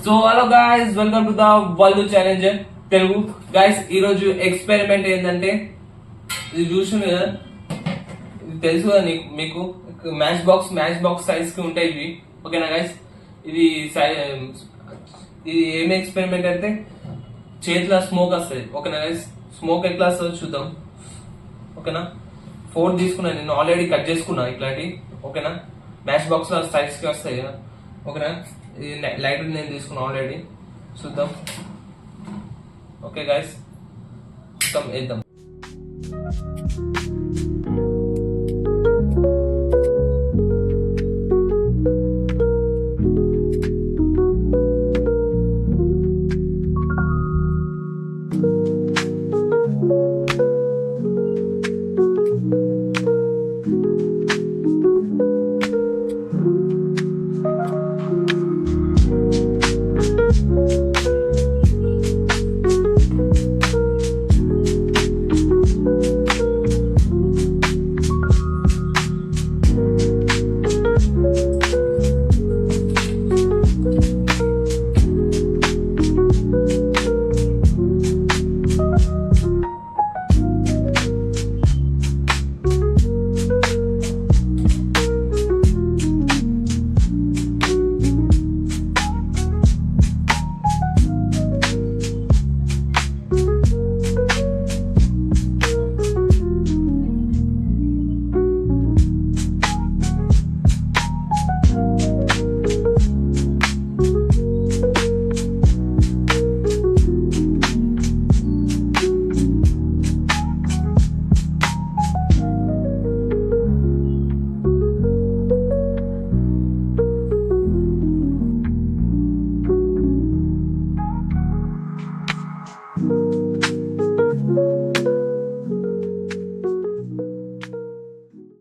So hello guys, welcome to the world challenge Telugu. Guys, ఈ రోజు experiment ఏంటంటే, ఇది చూసిన కదా, ఇది తెలుసు కదా మీకు మ్యాచ్ బాక్స్ సైజ్ కి ఉంటాయి ఇవి. ఓకేనా గాయ్స్, ఇది ఇది ఏమి ఎక్స్పెరిమెంట్ అంటే చేతిలో స్మోక్ వస్తుంది. ఓకేనా గైస్, స్మోక్ ఎట్లా వస్తుందో చూద్దాం. ఓకేనా, 4 తీసుకున్నాను నేను, ఆల్రెడీ కట్ చేసుకున్నా ఇట్లాంటి. ఓకేనా, మ్యాచ్ బాక్స్ లో సైజ్ కి వస్తాయి కదా. ఓకేనా, ఇది లైట్ నేను తీసుకున్నా ఆల్రెడీ. చూద్దాం. ఓకే గైస్, చూద్దాం, వేద్దాం.